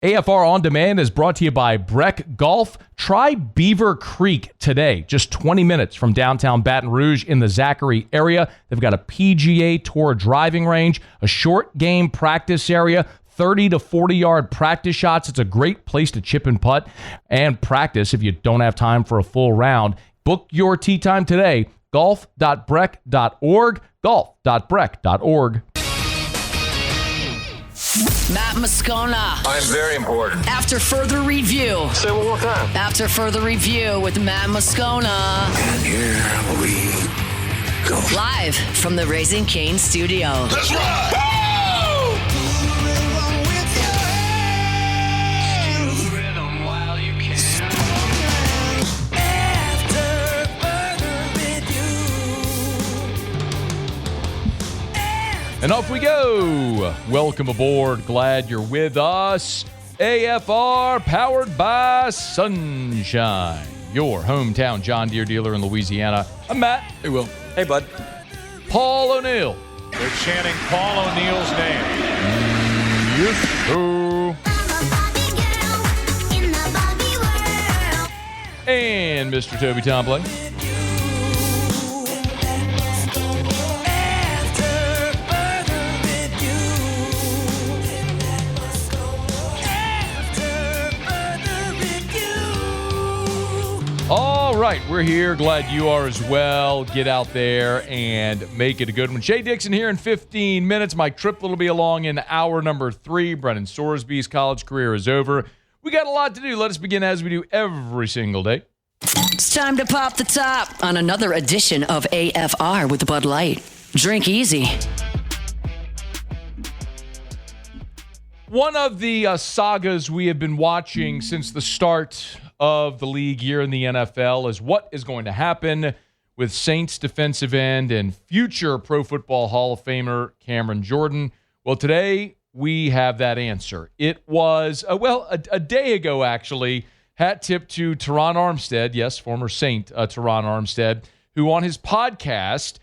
AFR On Demand is brought to you by Breck Golf. Try Beaver Creek today, just 20 minutes from downtown Baton Rouge in the Zachary area. They've got a PGA Tour driving range, a short game practice area, 30 to 40-yard practice shots. It's a great place to chip and putt and practice if you don't have time for a full round. Book your tee time today, golf.breck.org, golf.breck.org. Matt Moscona. I'm very important. After further review. Say it one more time. After further review with Matt Moscona. And here we go. Live from the Raising Cane studio. Let's ride! Woo! And off we go. Welcome aboard. Glad you're with us. AFR powered by Sunshine, your hometown John Deere dealer in Louisiana. I'm Matt. Hey, Will. Hey, bud. Paul O'Neill. They're chanting Paul O'Neill's name. Yes, sir. And Mr. Toby Tomplin. All right, we're here. Glad you are as well. Get out there and make it a good one. Shea Dixon here in 15 minutes. Mike Triplett will be along in hour number 3. Brennan Sorsby's college career is over. We got a lot to do. Let us begin as we do every single day. It's time to pop the top on another edition of AFR with Bud Light. Drink easy. One of the sagas we have been watching since the start of the league year in the NFL is what is going to happen with Saints defensive end and future Pro Football Hall of Famer Cameron Jordan. Well, today we have that answer. It was, a day ago, actually, hat tip to Teron Armstead, yes, former Saint Teron Armstead, who on his podcast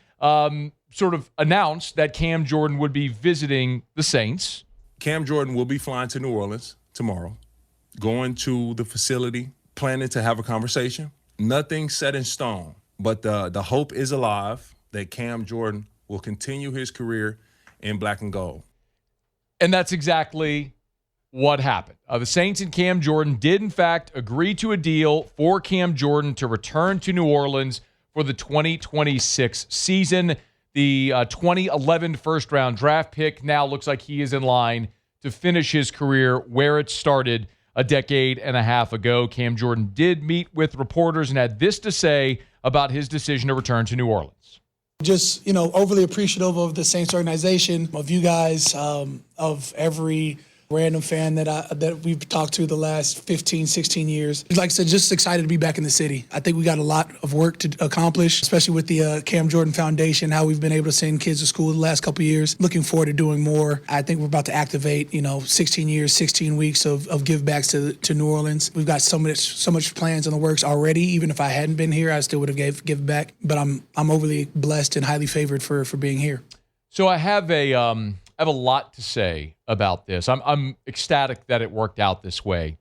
sort of announced that Cam Jordan would be visiting the Saints. Cam Jordan will be flying to New Orleans tomorrow, going to the facility, planning to have a conversation. Nothing set in stone, but the hope is alive that Cam Jordan will continue his career in black and gold. And that's exactly what happened. The Saints and Cam Jordan did, in fact, agree to a deal for Cam Jordan to return to New Orleans for the 2026 season. The 2011 first-round draft pick now looks like he is in line to finish his career where it started a decade and a half ago. Cam Jordan did meet with reporters and had this to say about his decision to return to New Orleans. Just, overly appreciative of the Saints organization, of you guys, of every random fan that we've talked to the last 15, 16 years. Like I said, just excited to be back in the city. I think we got a lot of work to accomplish, especially with the Cam Jordan Foundation, how we've been able to send kids to school the last couple of years. Looking forward to doing more. I think we're about to activate, 16 years, 16 weeks of give backs to New Orleans. We've got so much plans in the works already. Even if I hadn't been here, I still would have give back. But I'm overly blessed and highly favored for being here. So I have a lot to say about this. I'm ecstatic that it worked out this way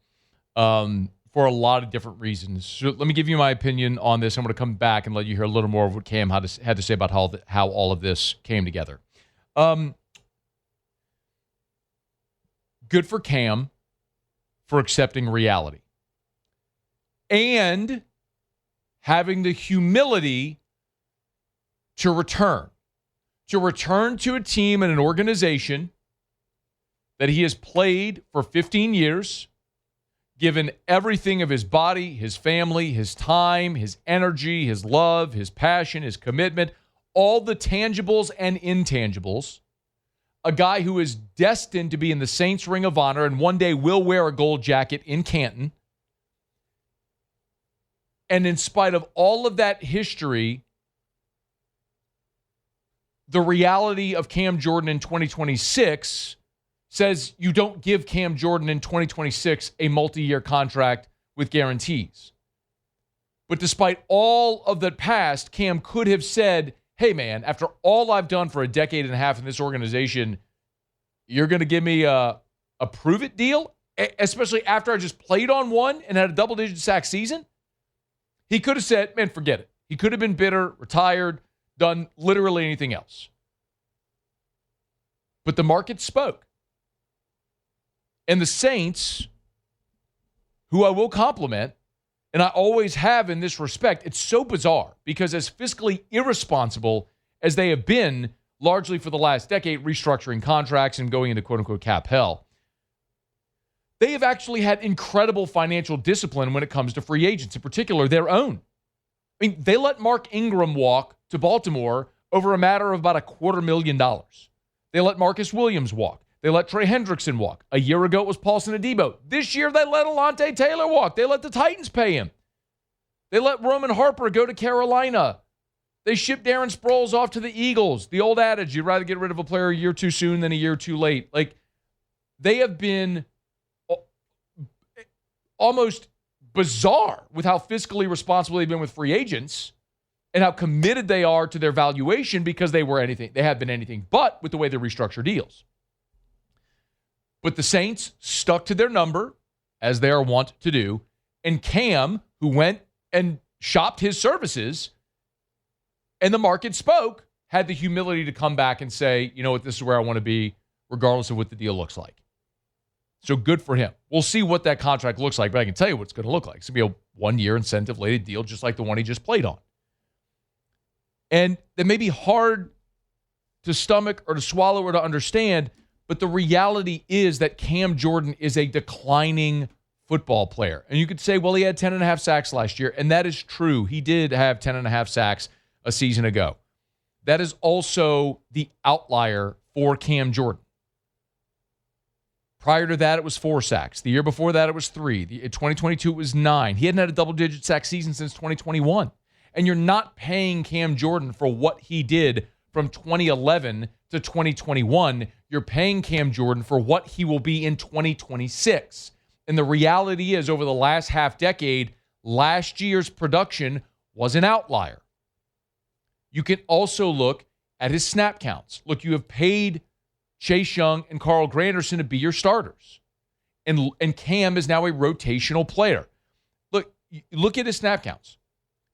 for a lot of different reasons. So let me give you my opinion on this. I'm going to come back and let you hear a little more of what Cam had to say about how all of this came together. Good for Cam for accepting reality and having the humility to return to a team and an organization that he has played for 15 years, given everything of his body, his family, his time, his energy, his love, his passion, his commitment, all the tangibles and intangibles. A guy who is destined to be in the Saints Ring of Honor and one day will wear a gold jacket in Canton. And in spite of all of that history, the reality of Cam Jordan in 2026 says you don't give Cam Jordan in 2026 a multi-year contract with guarantees. But despite all of that past, Cam could have said, hey, man, after all I've done for a decade and a half in this organization, you're going to give me a prove-it deal? especially after I just played on one and had a double-digit sack season, he could have said, man, forget it. He could have been bitter, retired, done literally anything else. But the market spoke. And the Saints, who I will compliment, and I always have in this respect, it's so bizarre because as fiscally irresponsible as they have been largely for the last decade, restructuring contracts and going into quote-unquote cap hell, they have actually had incredible financial discipline when it comes to free agents, in particular their own. I mean, they let Mark Ingram walk to Baltimore over a matter of about $250,000. They let Marcus Williams walk. They let Trey Hendrickson walk. A year ago, it was Paulson Adebo. This year, they let Alontae Taylor walk. They let the Titans pay him. They let Roman Harper go to Carolina. They shipped Darren Sproles off to the Eagles. The old adage, you'd rather get rid of a player a year too soon than a year too late. Like, they have been almost bizarre with how fiscally responsible they've been with free agents and how committed they are to their valuation because they have been anything but with the way they restructure deals. But the Saints stuck to their number, as they are wont to do, and Cam, who went and shopped his services, and the market spoke, had the humility to come back and say, you know what, this is where I want to be, regardless of what the deal looks like. So good for him. We'll see what that contract looks like, but I can tell you what it's going to look like. It's going to be a one-year incentive-laden deal, just like the one he just played on. And that may be hard to stomach or to swallow or to understand, but the reality is that Cam Jordan is a declining football player. And you could say, well, he had 10.5 sacks last year, and that is true. He did have 10.5 sacks a season ago. That is also the outlier for Cam Jordan. Prior to that, it was 4 sacks. The year before that, it was 3. In 2022, it was 9. He hadn't had a double-digit sack season since 2021. And you're not paying Cam Jordan for what he did from 2011 to 2021. You're paying Cam Jordan for what he will be in 2026. And the reality is, over the last half decade, last year's production was an outlier. You can also look at his snap counts. Look, you have paid Chase Young and Carl Granderson to be your starters. And Cam is now a rotational player. Look at his snap counts.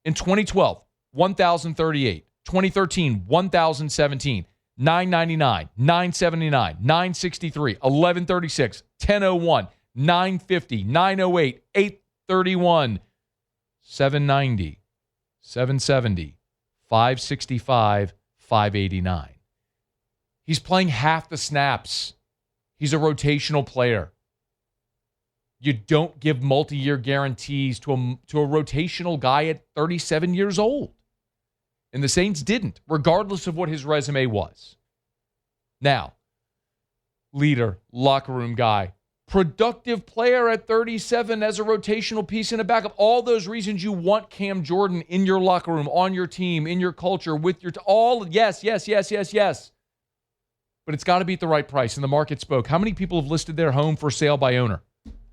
In 2012, 1,038. 2013, 1,017. 999, 979, 963, 1136, 1001, 950, 908, 831, 790, 770, 565, 589. He's playing half the snaps. He's a rotational player. You don't give multi-year guarantees to a rotational guy at 37 years old. And the Saints didn't, regardless of what his resume was. Now, leader, locker room guy, productive player at 37 as a rotational piece and a backup. All those reasons you want Cam Jordan in your locker room, on your team, in your culture, with your yes. But it's got to be at the right price. And the market spoke. How many people have listed their home for sale by owner?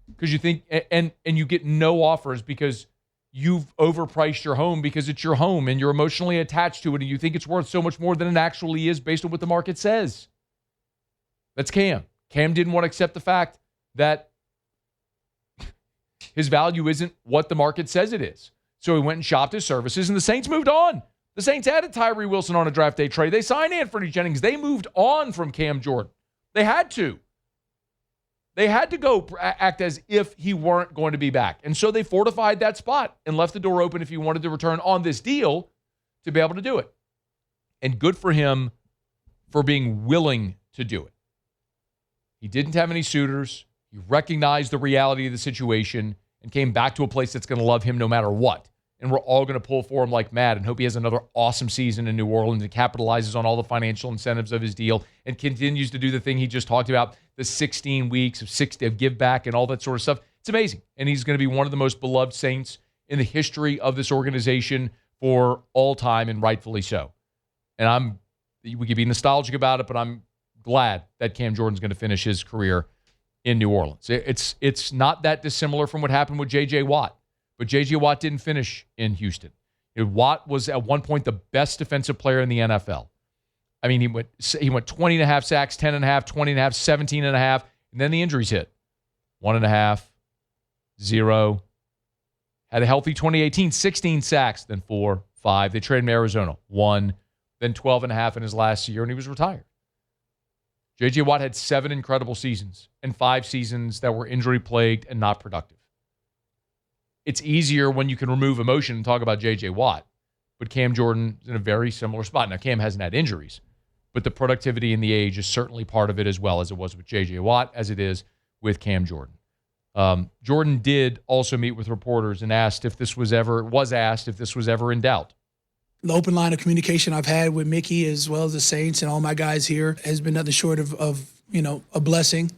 Because you think, and you get no offers because you've overpriced your home because it's your home and you're emotionally attached to it and you think it's worth so much more than it actually is based on what the market says. That's Cam. Cam didn't want to accept the fact that his value isn't what the market says it is. So he went and shopped his services and the Saints moved on. The Saints added Tyree Wilson on a draft day trade. They signed Anthony Jennings. They moved on from Cam Jordan. They had to. They had to go act as if he weren't going to be back. And so they fortified that spot and left the door open if he wanted to return on this deal to be able to do it. And good for him for being willing to do it. He didn't have any suitors. He recognized the reality of the situation and came back to a place that's going to love him no matter what. And we're all going to pull for him like mad and hope he has another awesome season in New Orleans and capitalizes on all the financial incentives of his deal and continues to do the thing he just talked about, the 16 weeks of give back and all that sort of stuff. It's amazing. And he's going to be one of the most beloved Saints in the history of this organization for all time, and rightfully so. And we could be nostalgic about it, but I'm glad that Cam Jordan's going to finish his career in New Orleans. It's not that dissimilar from what happened with J.J. Watt. But J.J. Watt didn't finish in Houston. Watt was at one point the best defensive player in the NFL. I mean, he went 20.5 sacks, 10.5, 20.5, 17.5, and then the injuries hit. 1.5, 0. Had a healthy 2018, 16 sacks, then 4, 5. They traded him to Arizona, 1, then 12.5 in his last year, and he was retired. J.J. Watt had 7 incredible seasons and 5 seasons that were injury-plagued and not productive. It's easier when you can remove emotion and talk about J.J. Watt, but Cam Jordan is in a very similar spot. Now, Cam hasn't had injuries, but the productivity and the age is certainly part of it, as well as it was with J.J. Watt, as it is with Cam Jordan. Jordan did also meet with reporters and asked if this was ever in doubt. The open line of communication I've had with Mickey as well as the Saints and all my guys here has been nothing short of a blessing.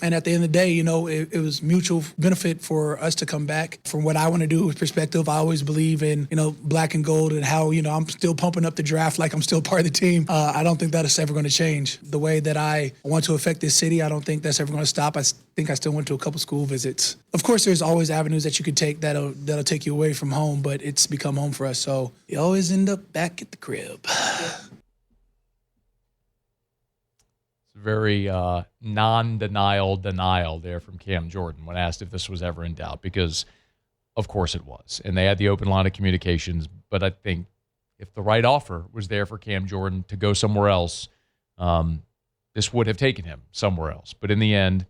And at the end of the day, it was mutual benefit for us to come back. From what I want to do with perspective, I always believe in, black and gold and how, I'm still pumping up the draft like I'm still part of the team. I don't think that's ever going to change. The way that I want to affect this city, I don't think that's ever going to stop. I think I still went to a couple school visits. Of course, there's always avenues that you could take that'll take you away from home, but it's become home for us. So you always end up back at the crib. Very non-denial denial there from Cam Jordan when asked if this was ever in doubt, because of course it was. And they had the open line of communications, but I think if the right offer was there for Cam Jordan to go somewhere else, this would have taken him somewhere else. But in the end,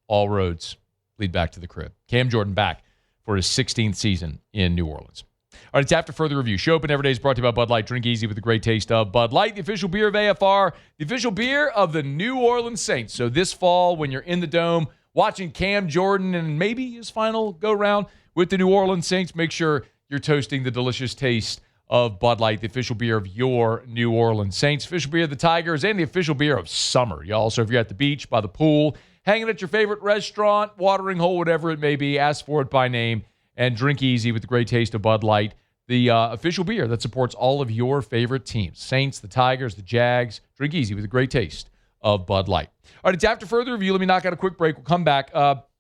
all roads lead back to the crib. Cam Jordan back for his 16th season in New Orleans. All right, it's After Further Review. Show Open Every Day is brought to you by Bud Light. Drink easy with the great taste of Bud Light, the official beer of AFR, the official beer of the New Orleans Saints. So this fall, when you're in the Dome watching Cam Jordan and maybe his final go-round with the New Orleans Saints, make sure you're toasting the delicious taste of Bud Light, the official beer of your New Orleans Saints, official beer of the Tigers, and the official beer of summer, y'all. So if you're at the beach, by the pool, hanging at your favorite restaurant, watering hole, whatever it may be, ask for it by name and drink easy with the great taste of Bud Light, the official beer that supports all of your favorite teams, Saints, the Tigers, the Jags. Drink easy with the great taste of Bud Light. All right, it's After Further Review. Let me knock out a quick break. We'll come back.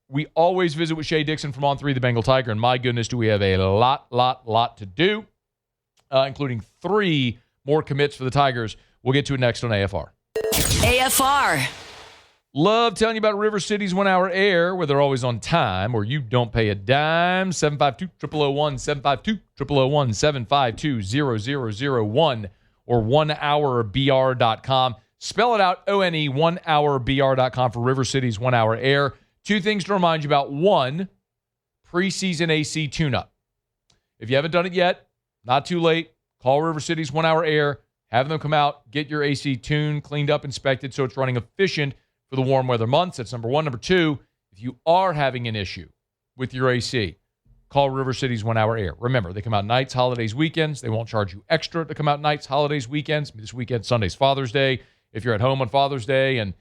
We always visit with Shea Dixon from On 3, the Bengal Tiger, and my goodness, do we have a lot to do, including 3 more commits for the Tigers. We'll get to it next on AFR. AFR. Love telling you about River City's 1 Hour Air, where they're always on time, or you don't pay a dime. 752-0001, 752-0001, 752-0001, or 1hourbr.com. Spell it out, O-N-E, 1hourbr.com for River City's 1 Hour Air. 2 things to remind you about. 1, preseason AC tune-up. If you haven't done it yet, not too late. Call River City's 1 Hour Air. Have them come out, get your AC tuned, cleaned up, inspected, so it's running efficient for the warm weather months. That's number 1. Number 2, if you are having an issue with your AC, call River City's 1 Hour Air. Remember, they come out nights, holidays, weekends. They won't charge you extra to come out nights, holidays, weekends. This weekend, Sunday's Father's Day. If you're at home on Father's Day and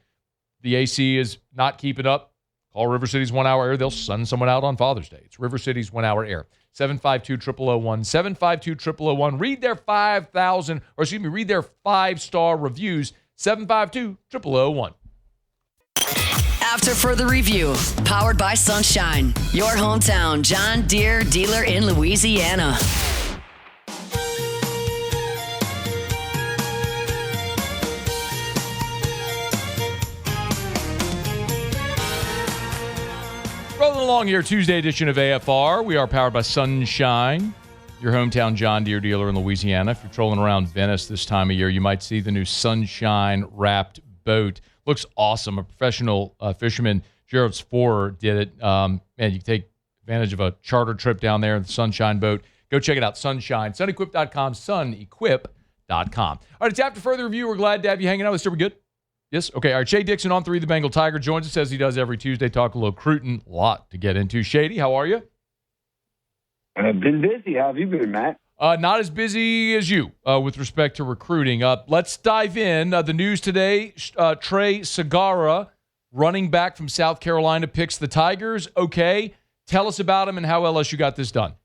the AC is not keeping up, call River City's 1 Hour Air. They'll send someone out on Father's Day. It's River City's 1 Hour Air. 752-0001, 752-0001. Read their 5-star reviews. 752-0001. After Further Review, powered by Sunshine, your hometown John Deere dealer in Louisiana. Rolling along here, Tuesday edition of AFR. We are powered by Sunshine, your hometown John Deere dealer in Louisiana. If you're trolling around Venice this time of year, you might see the new Sunshine wrapped boat. Looks awesome. A professional fisherman, Jared Sporer, did it. Man, you can take advantage of a charter trip down there in the Sunshine boat. Go check it out. Sunshine. Sunequip.com. Sunequip.com. All right, it's After Further Review. We're glad to have you hanging out with us. Are we good? Yes? Okay. All right, Shea Dixon on 3, the Bengal Tiger, joins us as he does every Tuesday. Talk a little Cruton. A lot to get into. Shady, how are you? I've been busy. How have you been, Matt? Not as busy as you with respect to recruiting. Let's dive in. The news today, Tre Segarra, running back from South Carolina, picks the Tigers. Okay. Tell us about him and how LSU got this done.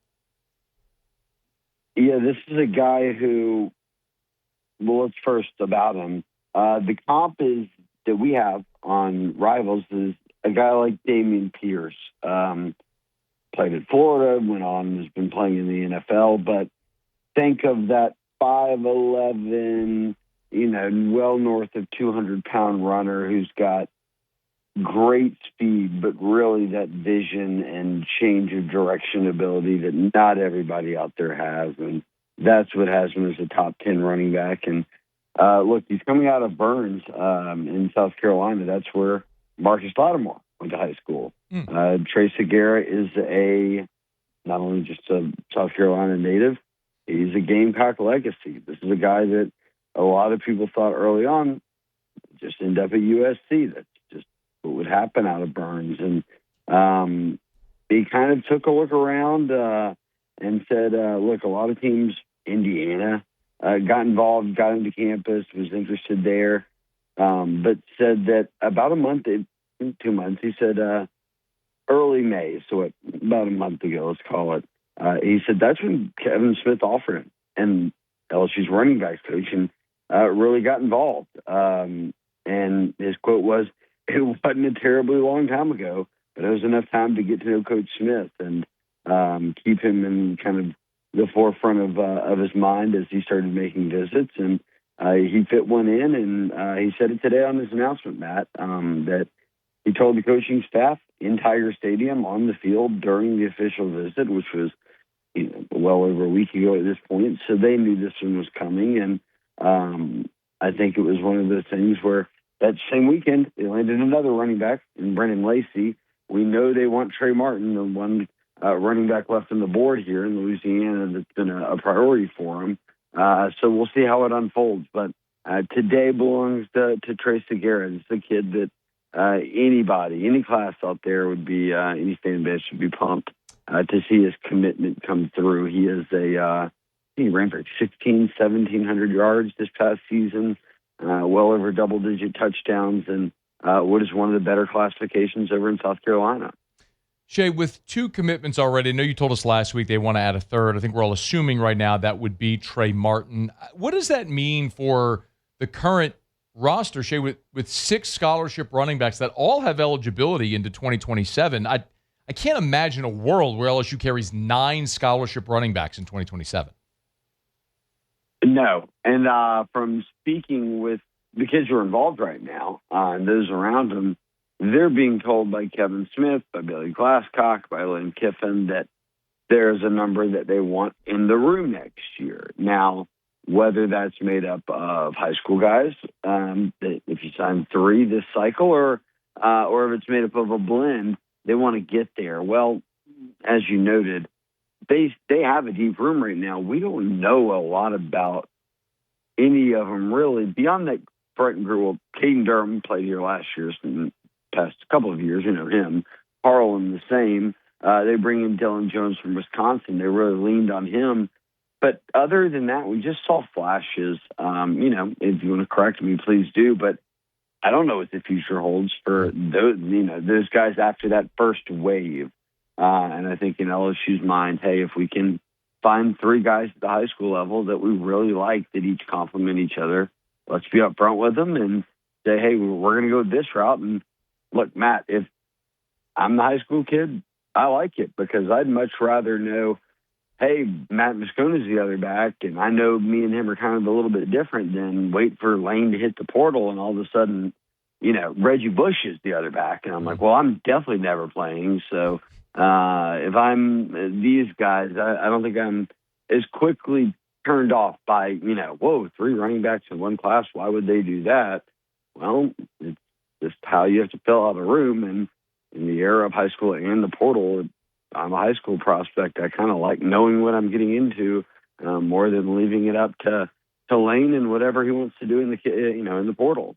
Yeah, this is a guy who, well, let's first about him. The comp is that we have on Rivals is a guy like Dameon Pierce. Played at Florida, went on, has been playing in the NFL, but think of that 5'11", well north of 200-pound runner who's got great speed, but really that vision and change of direction ability that not everybody out there has. And that's what has him as a top 10 running back. And look, he's coming out of Burns in South Carolina. That's where Marcus Lattimore went to high school. Tre Segarra is not only just a South Carolina native, he's a Gamecock legacy. This is a guy that a lot of people thought early on just end up at USC. That's just what would happen out of Burns. And he kind of took a look around and said, look, a lot of teams, Indiana, got involved, got into campus, was interested there, but said that about 2 months, he said early May, so about a month ago, let's call it, he said that's when Kevin Smith offered him, and LSU's running backs coach, and really got involved. And his quote was, "It wasn't a terribly long time ago, but it was enough time to get to know Coach Smith and keep him in kind of the forefront of his mind as he started making visits." And he fit one in, and he said it today on his announcement, Matt, that he told the coaching staff in Tiger Stadium on the field during the official visit, which was well over a week ago at this point. So they knew this one was coming. And I think it was one of those things where that same weekend they landed another running back in Brennan Lacey. We know they want Trey Martin, the one running back left on the board here in Louisiana that's been a priority for him. So we'll see how it unfolds. But today belongs to Tre Segarra. It's the kid that anybody, any class out there would be, any fan base should be pumped to see his commitment come through. He is he ran for 1,700 yards this past season, well over double-digit touchdowns, and what is one of the better classifications over in South Carolina. Shea, with 2 commitments already, I know you told us last week they want to add a third. I think we're all assuming right now that would be Trey Martin. What does that mean for the current roster, Shea, with 6 scholarship running backs that all have eligibility into 2027? I can't imagine a world where LSU carries 9 scholarship running backs in 2027. No. And from speaking with the kids who are involved right now and those around them, they're being told by Kevin Smith, by Billy Glasscock, by Lane Kiffin that there's a number that they want in the room next year. Now, whether that's made up of high school guys, if you sign 3 this cycle, or if it's made up of a blend, they want to get there. Well, as you noted, they have a deep room right now. We don't know a lot about any of them really beyond that front group. Well, Caden Durham played here last year, in the past couple of years. You know him. Harlan the same. They bring in Dylan Jones from Wisconsin. They really leaned on him. But other than that, we just saw flashes. If you want to correct me, please do. But I don't know what the future holds for those guys after that first wave. And I think in LSU's mind, hey, if we can find 3 guys at the high school level that we really like that each complement each other, let's be up front with them and say, hey, we're going to go this route. And look, Matt, if I'm the high school kid, I like it because I'd much rather know, hey, Matt Moscona is the other back, and I know me and him are kind of a little bit different than wait for Lane to hit the portal, and all of a sudden, Reggie Bush is the other back. And I'm like, well, I'm definitely never playing. So if I'm these guys, I don't think I'm as quickly turned off by, 3 running backs in one class. Why would they do that? Well, it's just how you have to fill out a room. And in the era of high school and the portal, I'm a high school prospect. I kind of like knowing what I'm getting into more than leaving it up to Lane and whatever he wants to do in the portal.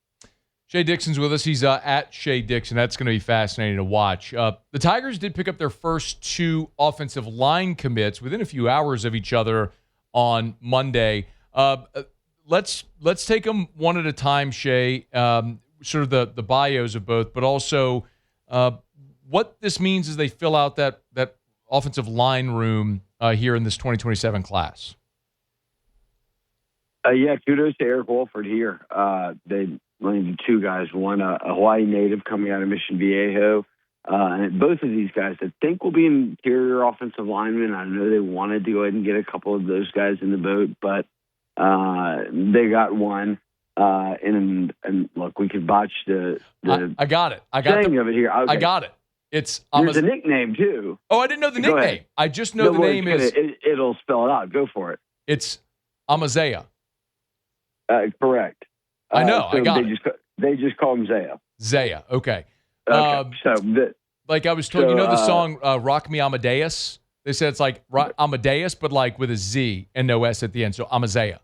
Shea Dixon's with us. He's at Shea Dixon. That's going to be fascinating to watch. The Tigers did pick up their first 2 offensive line commits within a few hours of each other on Monday. Let's take them one at a time, Shea. Sort of the bios of both, but also what this means as they fill out that offensive line room here in this 2027 class. Kudos to Eric Wolford here. They landed 2 guys, one a Hawaii native coming out of Mission Viejo, and both of these guys I think will be interior offensive linemen. I know they wanted to go ahead and get a couple of those guys in the boat, but they got one. And look, we could botch the I got it. I got saying of it here. Okay. I got it. It's There's a nickname too. Oh, I didn't know the Go nickname. ahead. I just know the name is. It'll spell it out. Go for it. It's Amaziah. Correct. I know. I got it. They just call him Zaya. Zaya. Okay. Okay. Like I was told, you know the song "Rock Me Amadeus." They said it's like Amadeus, but like with a Z and no S at the end. So Amaziah.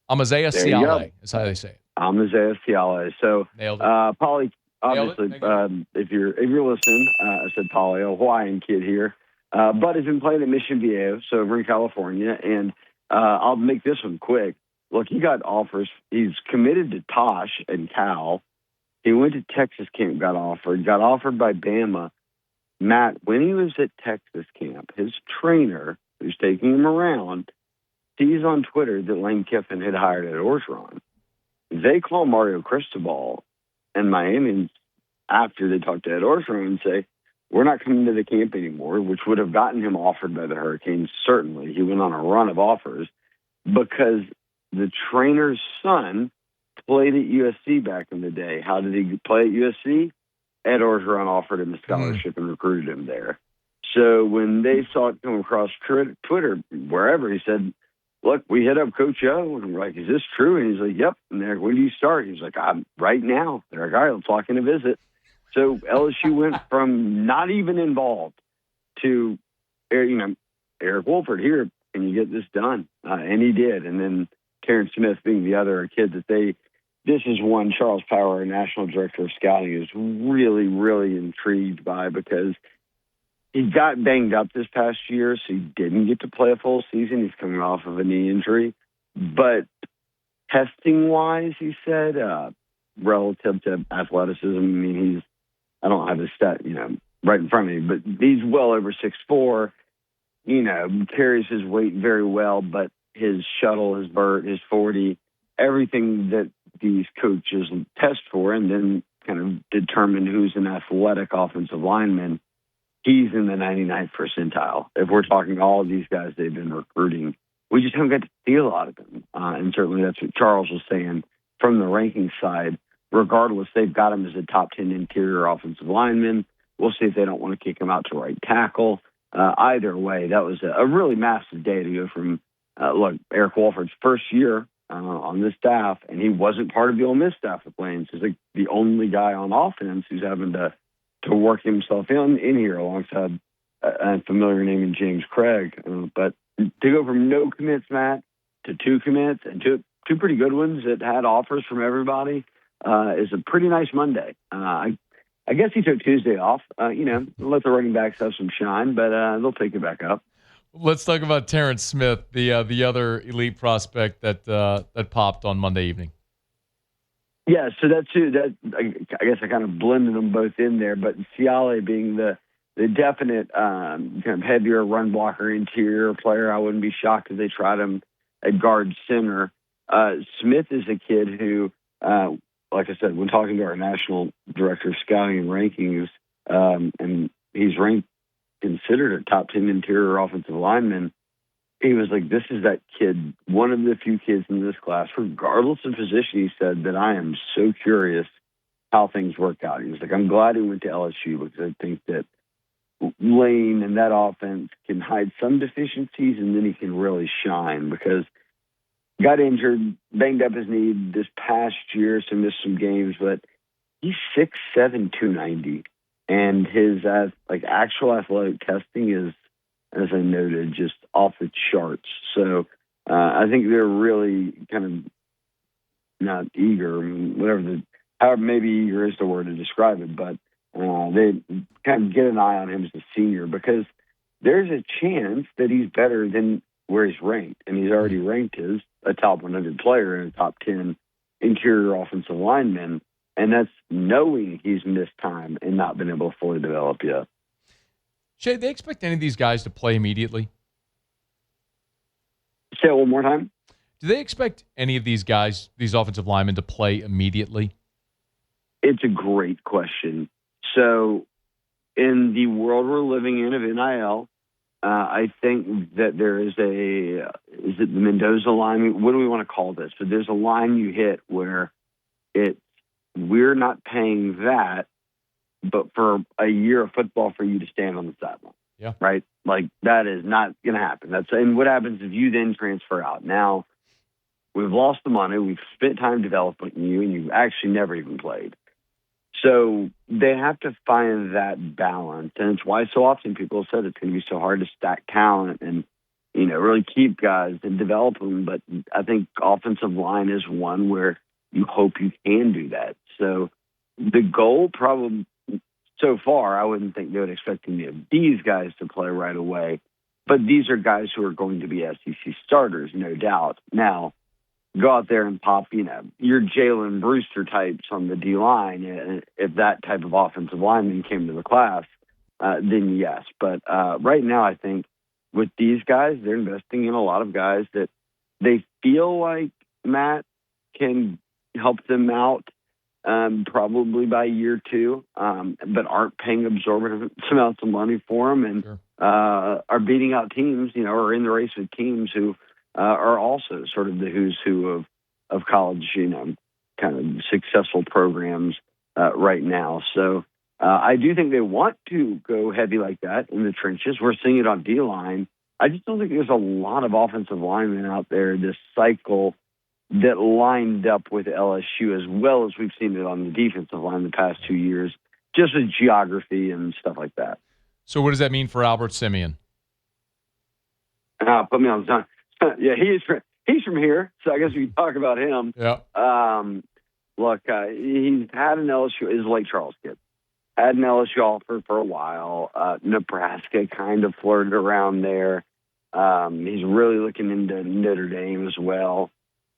Amaziah Ciale is how they say it. Amaziah Ciale. So nailed it. Polly, obviously, if you're listening, I said Polly, a Hawaiian kid here. Bud has been playing at Mission Viejo, so over in California, and I'll make this one quick. Look, he got offers. He's committed to Tosh and Cal. He went to Texas camp, got offered by Bama. Matt, when he was at Texas camp, his trainer, who's taking him around, sees on Twitter that Lane Kiffin had hired Ed Orgeron. They call Mario Cristobal and Miami after they talk to Ed Orgeron and say, we're not coming to the camp anymore, which would have gotten him offered by the Hurricanes, certainly. He went on a run of offers because the trainer's son played at USC back in the day. How did he play at USC? Ed Orgeron offered him a scholarship and recruited him there. So when they saw it come across Twitter, wherever, he said, look, we hit up Coach O, and we're like, is this true? And he's like, yep. And they're like, when do you start? He's like, I'm right now. They're like, all right, let's walk in a visit. So LSU went from not even involved to, Eric Wolford here, and you get this done. And he did. And then Karen Smith being the other kid that this is one Charles Power, our National Director of Scouting, is really, really intrigued by because he got banged up this past year, so he didn't get to play a full season. He's coming off of a knee injury. But testing-wise, he said, relative to athleticism, I mean, I don't have his stat, right in front of me, but he's well over 6'4", carries his weight very well, but his shuttle, his vert, his 40, everything that these coaches test for and then kind of determine who's an athletic offensive lineman, he's in the 99th percentile. If we're talking all of these guys they've been recruiting, we just haven't got to see a lot of them. And certainly that's what Charles was saying from the ranking side. Regardless, they've got him as a top 10 interior offensive lineman. We'll see if they don't want to kick him out to right tackle. Either way, that was a really massive day to go from, Eric Wolford's first year on this staff, and he wasn't part of the Ole Miss staff with Lane. So he's like the only guy on offense who's having to work himself in here alongside a familiar name in James Craig. But to go from no commits, Matt, to 2 commits and two pretty good ones that had offers from everybody is a pretty nice Monday. I guess he took Tuesday off. Let the running backs have some shine, but they'll take it back up. Let's talk about Terrence Smith, the other elite prospect that popped on Monday evening. Yeah, so that's who. I guess I kind of blended them both in there, but Ciale being the definite kind of heavier run blocker interior player, I wouldn't be shocked if they tried him at guard center. Smith is a kid who, like I said, when talking to our national director of scouting and rankings, and he's considered a top 10 interior offensive lineman. He was like, this is that kid, one of the few kids in this class, regardless of position, he said, that I am so curious how things work out. He was like, I'm glad he went to LSU because I think that Lane and that offense can hide some deficiencies and then he can really shine because got injured, banged up his knee this past year, so missed some games, but he's 6'7", 290. And his actual athletic testing is, as I noted, just off the charts. So I think they're really kind of not eager, however maybe eager is the word to describe it, but they kind of get an eye on him as a senior because there's a chance that he's better than where he's ranked. And he's already ranked as a top 100 player and a top 10 interior offensive lineman. And that's knowing he's missed time and not been able to fully develop yet. Shea, they expect any of these guys to play immediately? Say it one more time. Do they expect any of these guys, these offensive linemen, to play immediately? It's a great question. So in the world we're living in of NIL, I think that there is is it the Mendoza line? What do we want to call this? But there's a line you hit where we're not paying that, but for a year of football for you to stand on the sideline. Yeah. Right? Like, that is not going to happen. And what happens if you then transfer out? Now, we've lost the money. We've spent time developing you, and you've actually never even played. So they have to find that balance. And it's why so often people have said it's going to be so hard to stack talent and, really keep guys and develop them. But I think offensive line is one where you hope you can do that. So the goal probably so far, I wouldn't think they would expect any of these guys to play right away. But these are guys who are going to be SEC starters, no doubt. Now, go out there and pop, your Jalen Brewster types on the D-line. If that type of offensive lineman came to the class, then yes. But right now, I think with these guys, they're investing in a lot of guys that they feel like Matt can help them out probably by year 2, but aren't paying absorbent amounts of money for them and Sure. Are beating out teams, or in the race with teams who are also sort of the who's who of college, kind of successful programs right now. So I do think they want to go heavy like that in the trenches. We're seeing it on D-line. I just don't think there's a lot of offensive linemen out there this cycle that lined up with LSU as well as we've seen it on the defensive line the past 2 years, just with geography and stuff like that. So what does that mean for Albert Simeon? Put me on the time. Yeah, he's from here, so I guess we can talk about him. Yeah. Look, he's had an LSU, is Lake Charles kid. Had an LSU offer for a while. Nebraska kind of flirted around there. He's really looking into Notre Dame as well.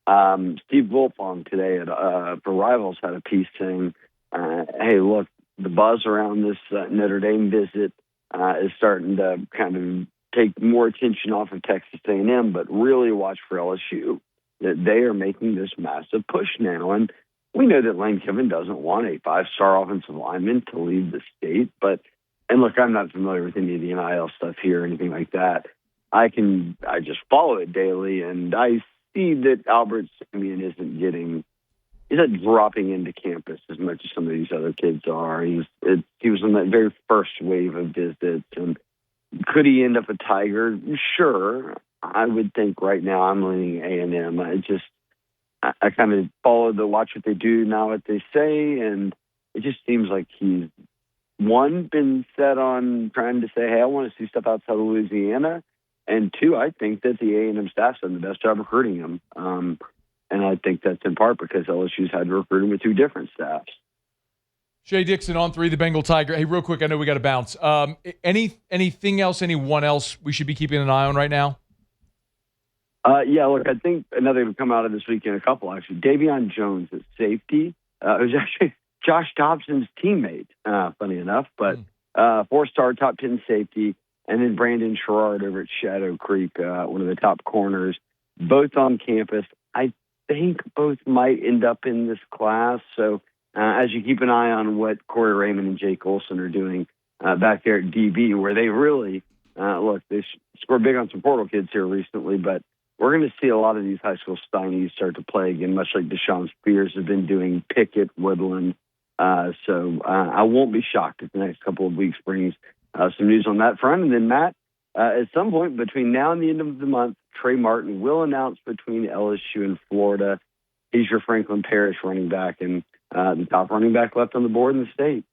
Steve Wilfong today for Rivals had a piece saying, hey, look, the buzz around this Notre Dame visit is starting to kind of take more attention off of Texas A&M, but really watch for LSU, that they are making this massive push now. And we know that Lane Kiffin doesn't want a 5-star offensive lineman to leave the state. And look, I'm not familiar with any of the NIL stuff here or anything like that. I just follow it daily, and I see that Albert Simeon isn't dropping into campus as much as some of these other kids are. He was on that very first wave of visits, and could he end up a Tiger? Sure. I would think right now I'm leaning A&M. I kind of watch what they do, now what they say, and it just seems like he's, one, been set on trying to say, hey, I want to see stuff outside of Louisiana, and 2, I think that the A&M staff's done the best job recruiting him. And I think that's in part because LSU's had to recruit him with 2 different staffs. Shea Dixon on 3, the Bengal Tiger. Hey, real quick, I know we got to bounce. Anything else, anyone else we should be keeping an eye on right now? Yeah, look, I think another would come out of this weekend, a couple actually. Davion Jones at safety. It was actually Josh Dobson's teammate, funny enough, but 4-star top 10 safety. And then Brandon Sherrard over at Shadow Creek, one of the top corners, both on campus. I think both might end up in this class. So as you keep an eye on what Corey Raymond and Jake Olson are doing back there at DB, where they really, they scored big on some portal kids here recently, but we're going to see a lot of these high school stymies start to play again, much like Deshaun Spears has been doing, Pickett, Woodland. So I won't be shocked if the next couple of weeks brings some news on that front. And then, Matt, at some point between now and the end of the month, Trey Martin will announce between LSU and Florida. He's your Franklin Parish running back and the top running back left on the board in the state.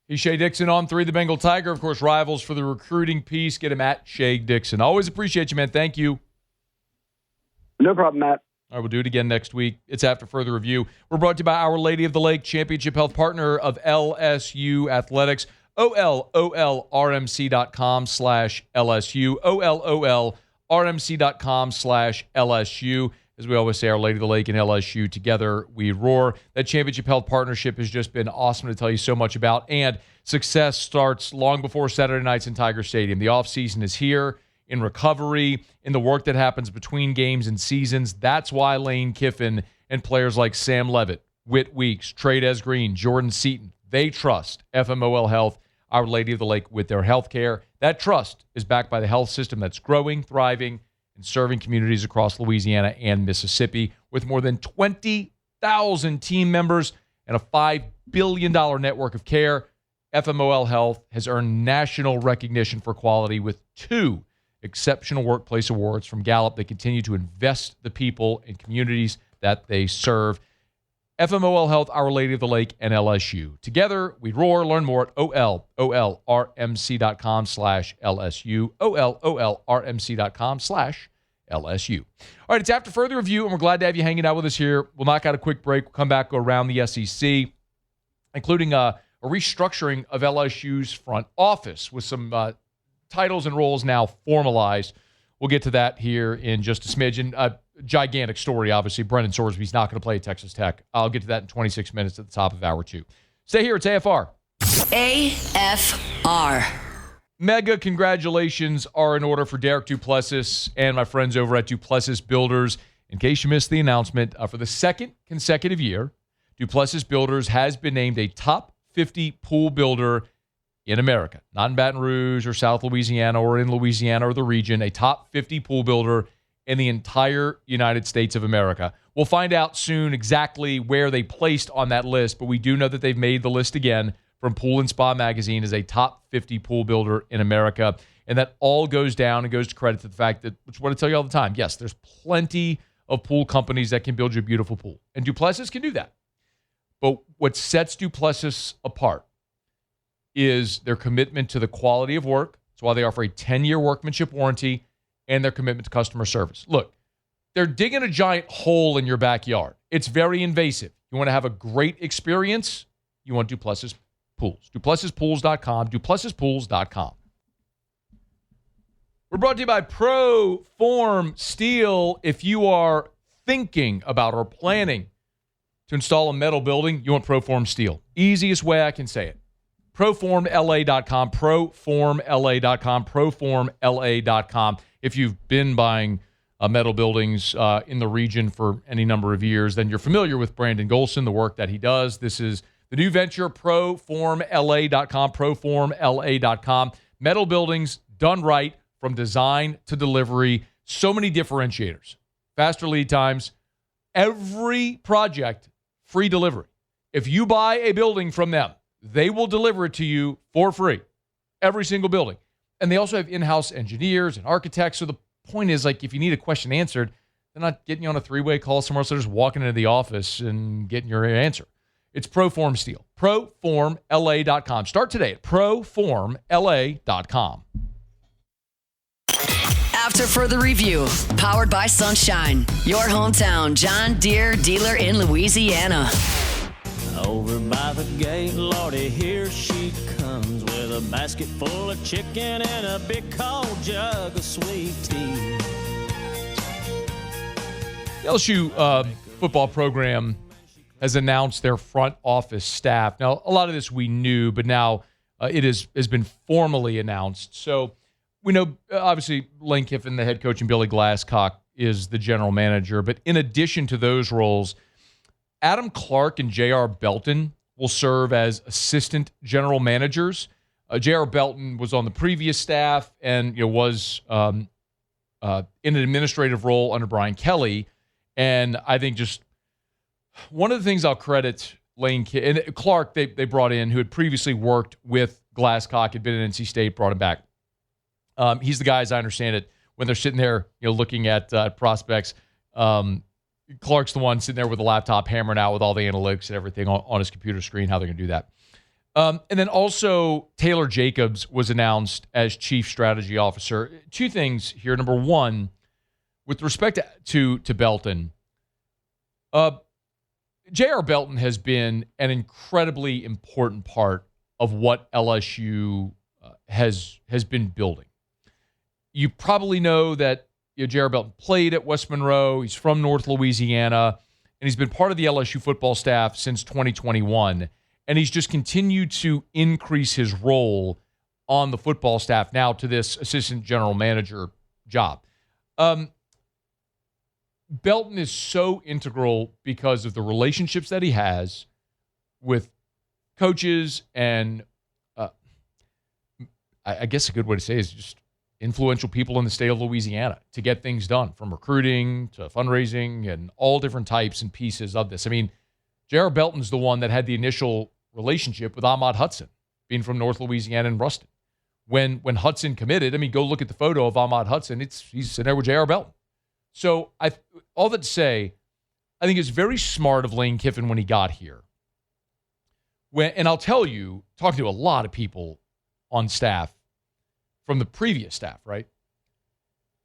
He's Shea Dixon on 3, the Bengal Tiger. Of course, Rivals for the recruiting piece. Get him at Shea Dixon. Always appreciate you, man. Thank you. No problem, Matt. All right, we'll do it again next week. It's After Further Review. We're brought to you by Our Lady of the Lake, championship health partner of LSU Athletics. OLOLRMC.com/LSU. OLOLRMC.com/LSU. As we always say, Our Lady of the Lake and LSU together, we roar. That championship health partnership has just been awesome to tell you so much about. And success starts long before Saturday nights in Tiger Stadium. The offseason is here, in recovery, in the work that happens between games and seasons. That's why Lane Kiffin and players like Sam Levitt, Whit Weeks, Trey Des Green, Jordan Seaton, they trust FMOL Health. Our Lady of the Lake with their health care. That trust is backed by the health system that's growing, thriving, and serving communities across Louisiana and Mississippi with more than 20,000 team members and a $5 billion network of care. FMOL Health has earned national recognition for quality with 2 Exceptional Workplace Awards from Gallup. They continue to invest the people and communities that they serve. FMOL Health, Our Lady of the Lake, and LSU. Together, we roar. Learn more at olrmc.com/LSU. olrmc.com/LSU. All right, it's After Further Review, and we're glad to have you hanging out with us here. We'll knock out a quick break. We'll come back, go around the SEC, including a restructuring of LSU's front office with some titles and roles now formalized. We'll get to that here in just a smidgen. Gigantic story, obviously. Brendan Sorsby's not going to play at Texas Tech. I'll get to that in 26 minutes at the top of hour 2. Stay here. It's AFR. AFR. Mega congratulations are in order for Derek Duplessis and my friends over at Duplessis Builders. In case you missed the announcement, for the second consecutive year, Duplessis Builders has been named a top 50 pool builder in America. Not in Baton Rouge or South Louisiana or in Louisiana or the region, a top 50 pool builder in the entire United States of America. We'll find out soon exactly where they placed on that list, but we do know that they've made the list again from Pool and Spa Magazine as a top 50 pool builder in America. And that all goes down and goes to credit to the fact that, which I want to tell you all the time, yes, there's plenty of pool companies that can build you a beautiful pool. And Duplessis can do that. But what sets Duplessis apart is their commitment to the quality of work. That's why they offer a 10-year workmanship warranty and their commitment to customer service. Look, they're digging a giant hole in your backyard. It's very invasive. You want to have a great experience? You want Duplessis Pools. DuplessisPools.com. DuplessisPools.com. We're brought to you by ProForm Steel. If you are thinking about or planning to install a metal building, you want ProForm Steel. Easiest way I can say it. ProFormLA.com, ProFormLA.com, ProFormLA.com. If you've been buying metal buildings in the region for any number of years, then you're familiar with Brandon Golson, the work that he does. This is the new venture, ProFormLA.com, ProFormLA.com. Metal buildings done right from design to delivery. So many differentiators. Faster lead times. Every project, free delivery. If you buy a building from them, they will deliver it to you for free. Every single building. And they also have in-house engineers and architects. So the point is, like, if you need a question answered, they're not getting you on a 3-way call somewhere else. They're just walking into the office and getting your answer. It's ProForm Steel. ProFormLA.com. Start today at ProFormLA.com. After Further Review, powered by Sunshine, your hometown John Deere dealer in Louisiana. Over by the gate, Lordy, here she comes with a basket full of chicken and a big cold jug of sweet tea. The LSU football program has announced their front office staff. Now, a lot of this we knew, but now it has been formally announced. So we know, obviously, Lane Kiffin, the head coach, and Billy Glasscock is the general manager. But in addition to those roles, Adam Clark and J.R. Belton will serve as assistant general managers. J.R. Belton was on the previous staff and was in an administrative role under Brian Kelly. And I think just one of the things I'll credit Lane and Clark they brought in, who had previously worked with Glasscock, had been at NC State, brought him back. He's the guy, as I understand it, when they're sitting there looking at prospects. Clark's the one sitting there with a laptop hammering out with all the analytics and everything on his computer screen, how they're going to do that. And then also Taylor Jacobs was announced as Chief Strategy Officer. Two things here. Number one, with respect to Belton, J.R. Belton has been an incredibly important part of what LSU has been building. You probably know that J.R. Belton played at West Monroe. He's from North Louisiana, and he's been part of the LSU football staff since 2021. And he's just continued to increase his role on the football staff now to this assistant general manager job. Belton is so integral because of the relationships that he has with coaches and I guess a good way to say it is just influential people in the state of Louisiana to get things done, from recruiting to fundraising and all different types and pieces of this. I mean, J.R. Belton's the one that had the initial relationship with Ahmad Hudson, being from North Louisiana and Ruston. When Hudson committed, I mean, go look at the photo of Ahmad Hudson. He's sitting there with J.R. Belton. So all that to say, I think it's very smart of Lane Kiffin when he got here. And I'll tell you, talking to a lot of people on staff from the previous staff, right?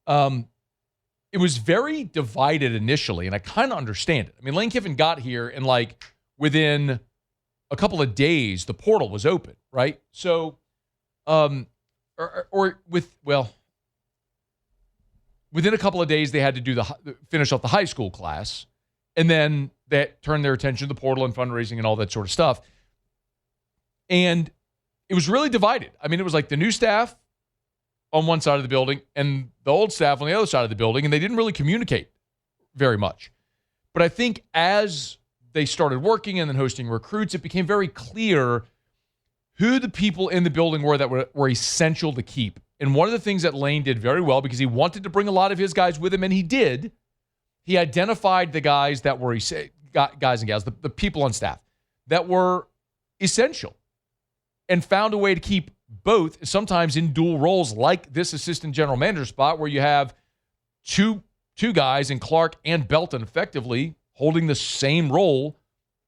It was very divided initially, and I kind of understand it. I mean, Lane Kiffin got here, and like within a couple of days, the portal was open, right? So, within a couple of days, they had to finish up the high school class, and then they turned their attention to the portal and fundraising and all that sort of stuff. And it was really divided. I mean, it was like the new staff on one side of the building and the old staff on the other side of the building, and they didn't really communicate very much. But I think as they started working and then hosting recruits, it became very clear who the people in the building were that were essential to keep. And one of the things that Lane did very well, because he wanted to bring a lot of his guys with him, and he did, he identified the guys that were guys and gals, the people on staff that were essential, and found a way to keep both, sometimes in dual roles, like this assistant general manager spot where you have two guys in Clark and Belton effectively holding the same role,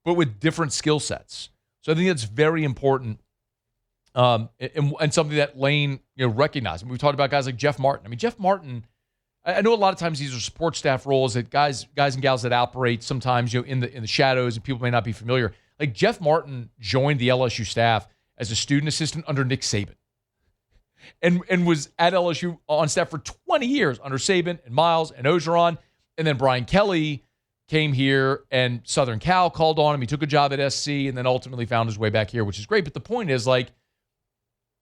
but with different skill sets. So I think that's very important, and something that Lane recognized. And we've talked about guys like Jeff Martin. I mean, Jeff Martin, I know a lot of times these are support staff roles that guys and gals that operate sometimes in the shadows, and people may not be familiar. Like Jeff Martin joined the LSU staff as a student assistant under Nick Saban, and was at LSU on staff for 20 years under Saban and Miles and Ogeron. And then Brian Kelly came here, and Southern Cal called on him. He took a job at SC and then ultimately found his way back here, which is great. But the point is, like,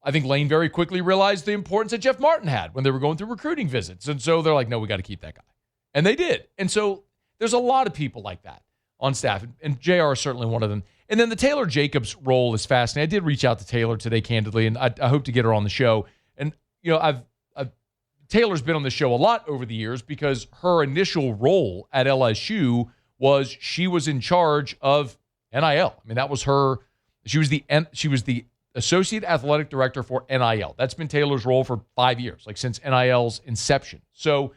I think Lane very quickly realized the importance that Jeff Martin had when they were going through recruiting visits. And so they're like, no, we got to keep that guy. And they did. And so there's a lot of people like that on staff, and JR is certainly one of them. And then the Taylor Jacobs role is fascinating. I did reach out to Taylor today, candidly, and I hope to get her on the show. And, Taylor's been on the show a lot over the years because her initial role at LSU was she was in charge of NIL. I mean, that was her. She was the associate athletic director for NIL. That's been Taylor's role for 5 years, like since NIL's inception. So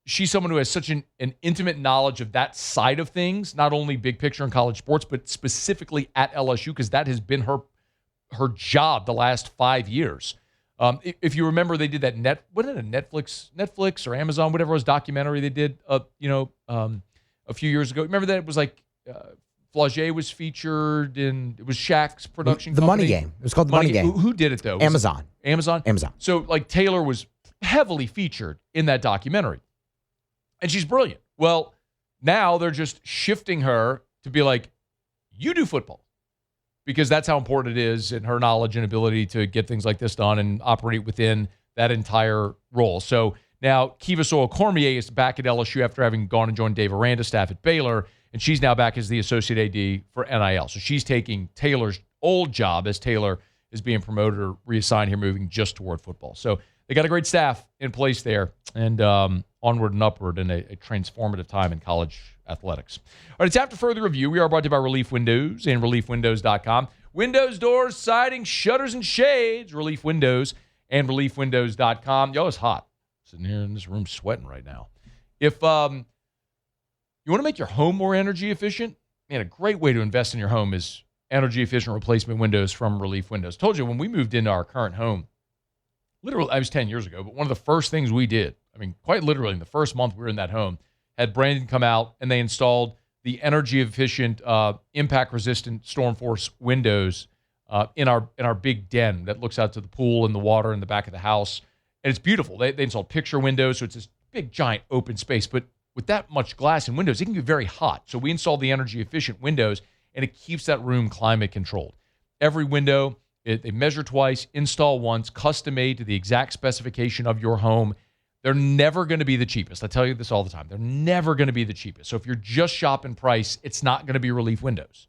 she's someone who has such an intimate knowledge of that side of things, not only big picture in college sports, but specifically at LSU, because that has been her job the last 5 years. If you remember, they did that wasn't it a Netflix or Amazon, whatever it was, documentary they did, a few years ago. Remember that it was like Flaugier was featured in, it was Shaq's production The company. Money Game. It was called The Money Game. Who did it though? Amazon. Amazon? So like Taylor was heavily featured in that documentary. And she's brilliant. Well, now they're just shifting her to be like, you do football. Because that's how important it is, and her knowledge and ability to get things like this done and operate within that entire role. So now Kiva Sowell-Cormier is back at LSU after having gone and joined Dave Aranda's staff at Baylor, and she's now back as the associate AD for NIL. So she's taking Taylor's old job as Taylor is being promoted or reassigned here, moving just toward football. So they got a great staff in place there, and onward and upward in a transformative time in college athletics. All right, it's After Further Review. We are brought to you by Relief Windows and ReliefWindows.com. Windows, doors, siding, shutters, and shades. Relief Windows and ReliefWindows.com. Yo, it's hot. Sitting here in this room sweating right now. If you want to make your home more energy efficient, man, a great way to invest in your home is energy efficient replacement windows from Relief Windows. Told you when we moved into our current home, literally, I was 10 years ago, but one of the first things we did, I mean, quite literally in the first month we were in that home, had Brandon come out and they installed the energy efficient, impact resistant StormForce windows in our big den that looks out to the pool and the water in the back of the house. And it's beautiful. They installed picture windows, so it's this big, giant open space. But with that much glass and windows, it can get very hot. So we installed the energy efficient windows, and it keeps that room climate controlled. Every window, they measure twice, install once, custom made to the exact specification of your home. They're never going to be the cheapest. I tell you this all the time. They're never going to be the cheapest. So if you're just shopping price, it's not going to be Relief Windows.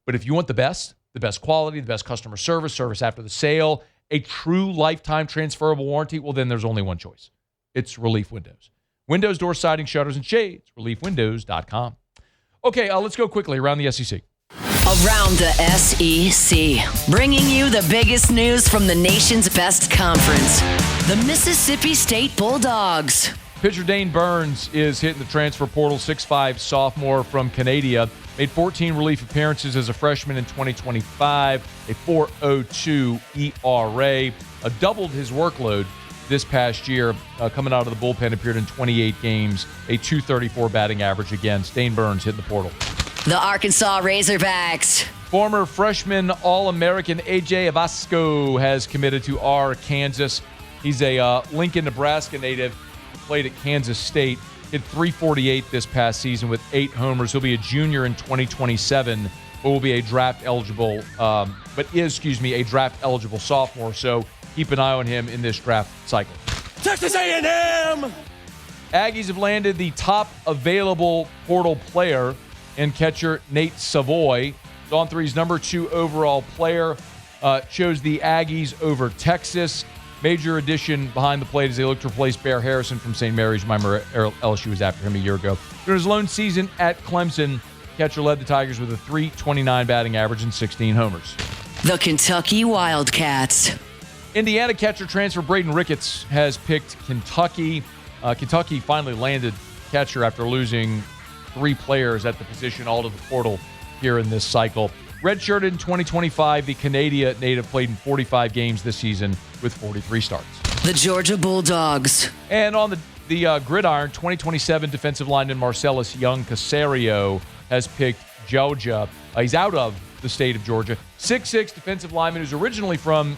But if you want the best quality, the best customer service after the sale, a true lifetime transferable warranty, well, then there's only one choice. It's Relief Windows. Windows, door siding, shutters, and shades. ReliefWindows.com. Okay, let's go quickly around the SEC. Around the SEC, bringing you the biggest news from the nation's best conference, the Mississippi State Bulldogs. Pitcher Dane Burns is hitting the transfer portal, 6'5" sophomore from Canada. Made 14 relief appearances as a freshman in 2025, a 4.02 ERA. Doubled his workload this past year, coming out of the bullpen, appeared in 28 games, a 234 batting average against. Dane Burns hitting the portal. The Arkansas Razorbacks. Former freshman All-American A.J. Avasco has committed to Kansas. He's a Lincoln, Nebraska native, played at Kansas State, hit 348 this past season with 8 homers. He'll be a junior in 2027, but will be a draft-eligible, a draft-eligible sophomore, so keep an eye on him in this draft cycle. Texas A&M! Aggies have landed the top available portal player in catcher Nate Savoy. Dawn 3's number 2 overall player, chose the Aggies over Texas. Major addition behind the plate as they look to replace Bear Harrison from St. Mary's. Remember, LSU was after him a year ago. During his lone season at Clemson, catcher led the Tigers with a .329 batting average and 16 homers. The Kentucky Wildcats. Indiana catcher transfer Braden Ricketts has picked Kentucky. Kentucky finally landed catcher after losing 3 players at the position, all to the portal here in this cycle. Redshirted in 2025, the Canada native played in 45 games this season with 43 starts. The Georgia Bulldogs. And on the gridiron, 2027 defensive lineman Marcellus Young-Casario has picked Georgia. He's out of the state of Georgia. 6'6" defensive lineman who's originally from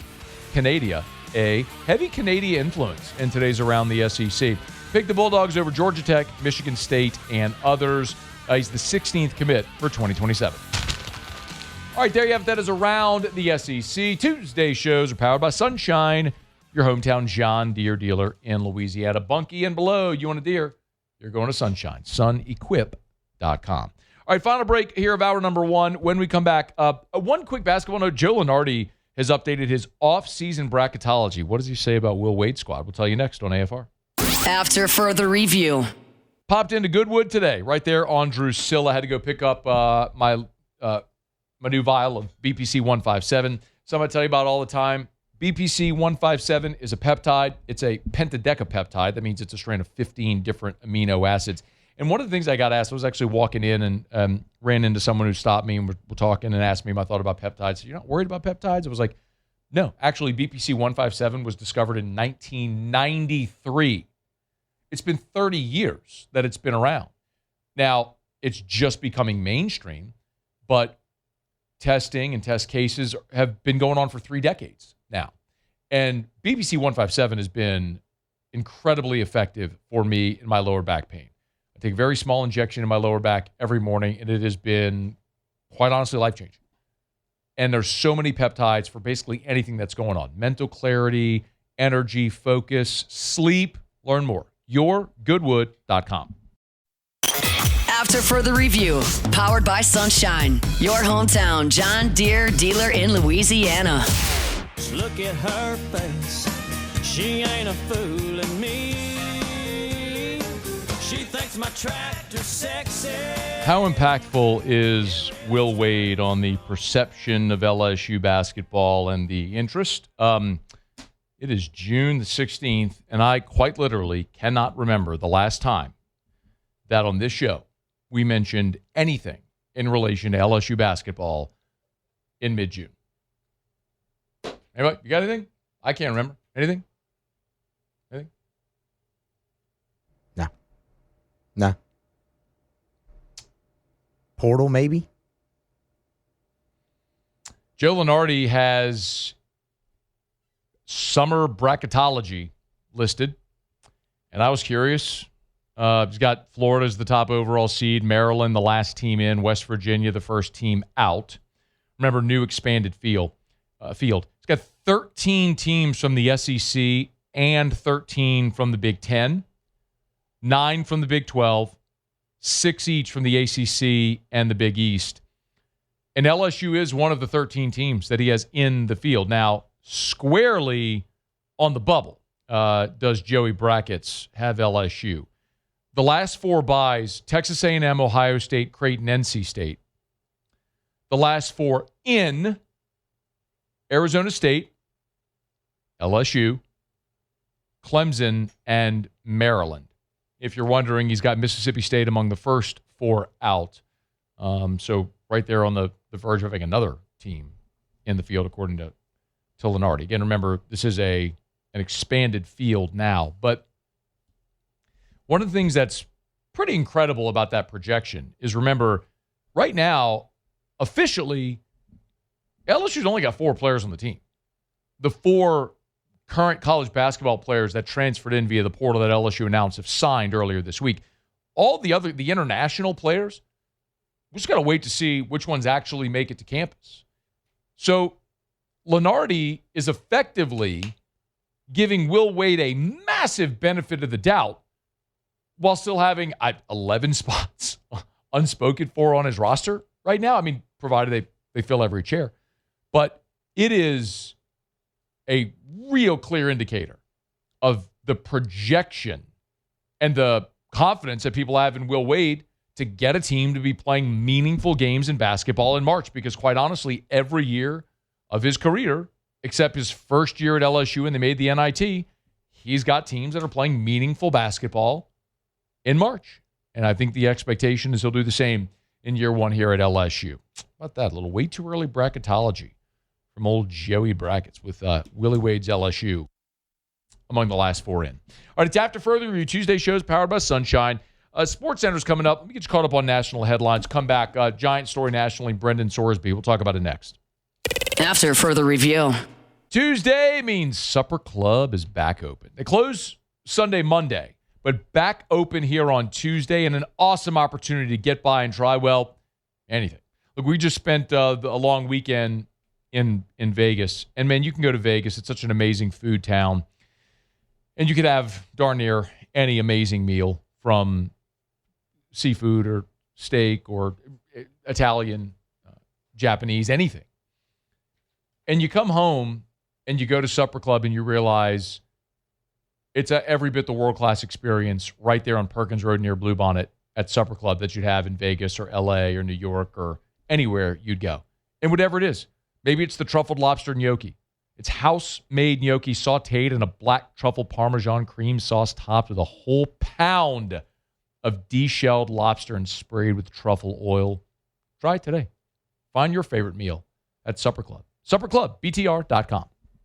Canada, a heavy Canadian influence in today's Around the SEC. Picked the Bulldogs over Georgia Tech, Michigan State, and others. He's the 16th commit for 2027. All right, there you have it. That is Around the SEC. Tuesday shows are powered by Sunshine, your hometown John Deere dealer in Louisiana. Bunkie and below, you want a Deere, you're going to Sunshine, sunequip.com. All right, final break here of hour number 1. When we come back, one quick basketball note. Joe Lunardi has updated his off-season bracketology. What does he say about Will Wade's squad? We'll tell you next on AFR. After further review. Popped into Goodwood today, right there on Drusilla. Had to go pick up my new vial of BPC 157. Something I tell you about all the time. BPC 157 is a peptide. It's a pentadecapeptide. That means it's a strand of 15 different amino acids. And one of the things I got asked, I was actually walking in and ran into someone who stopped me and we're talking and asked me my thought about peptides. You're not worried about peptides? I was like, no. Actually, BPC 157 was discovered in 1993. It's been 30 years that it's been around. Now, it's just becoming mainstream, but testing and test cases have been going on for 3 decades now. And BPC 157 has been incredibly effective for me in my lower back pain. I take a very small injection in my lower back every morning, and it has been, quite honestly, life-changing. And there's so many peptides for basically anything that's going on. Mental clarity, energy, focus, sleep. Learn more. YourGoodwood.com. After further review, powered by Sunshine, your hometown John Deere dealer in Louisiana. Look at her face, she ain't a fooling me. She thinks my tractor's sexy. How impactful is Will Wade on the perception of LSU basketball and the interest? It is June the 16th, and I quite literally cannot remember the last time that on this show we mentioned anything in relation to LSU basketball in mid-June. Anybody, you got anything? I can't remember. Anything? Anything? No. Portal, maybe? Joe Lunardi has summer bracketology listed, and I was curious. He's got Florida as the top overall seed, Maryland the last team in, West Virginia the first team out. Remember, new expanded field. He's got 13 teams from the SEC and 13 from the Big Ten, 9 from the Big 12, 6 each from the ACC and the Big East. And LSU is one of the 13 teams that he has in the field. Now, squarely on the bubble. Does Joey Brackets have LSU? The last 4 byes, Texas A&M, Ohio State, Creighton, NC State. The last 4 in Arizona State, LSU, Clemson, and Maryland. If you're wondering, he's got Mississippi State among the first 4 out. So right there on the verge of having another team in the field, according to Lenardi. Again, remember, this is an expanded field now. But one of the things that's pretty incredible about that projection is, remember, right now, officially, LSU's only got 4 players on the team. The 4 current college basketball players that transferred in via the portal that LSU announced have signed earlier this week. All the international players, we just got to wait to see which ones actually make it to campus. So Lenardi is effectively giving Will Wade a massive benefit of the doubt while still having 11 spots unspoken for on his roster right now. I mean, provided they fill every chair. But it is a real clear indicator of the projection and the confidence that people have in Will Wade to get a team to be playing meaningful games in basketball in March. Because quite honestly, every year of his career, except his first year at LSU and they made the NIT, he's got teams that are playing meaningful basketball in March. And I think the expectation is he'll do the same in year 1 here at LSU. How about that? A little way too early bracketology from old Joey Brackets with Willie Wade's LSU among the last 4 in. All right, it's After Further Review. Tuesday shows powered by Sunshine. Sports Center's coming up. Let me get you caught up on national headlines. Come back. Giant story nationally. Brendan Sorsby. We'll talk about it next. After Further Review. Tuesday means Supper Club is back open. They close Sunday, Monday, but back open here on Tuesday, and an awesome opportunity to get by and try, well, anything. Look, we just spent a long weekend in Vegas, and man, you can go to Vegas. It's such an amazing food town, and you could have darn near any amazing meal, from seafood or steak or Italian, Japanese, anything. And you come home and you go to Supper Club and you realize it's every bit the world-class experience right there on Perkins Road near Bluebonnet at Supper Club that you'd have in Vegas or LA or New York or anywhere you'd go. And whatever it is, maybe it's the truffled lobster gnocchi. It's house-made gnocchi sauteed in a black truffle Parmesan cream sauce topped with a whole pound of de-shelled lobster and sprayed with truffle oil. Try it today. Find your favorite meal at Supper Club. SupperClubBTR.com.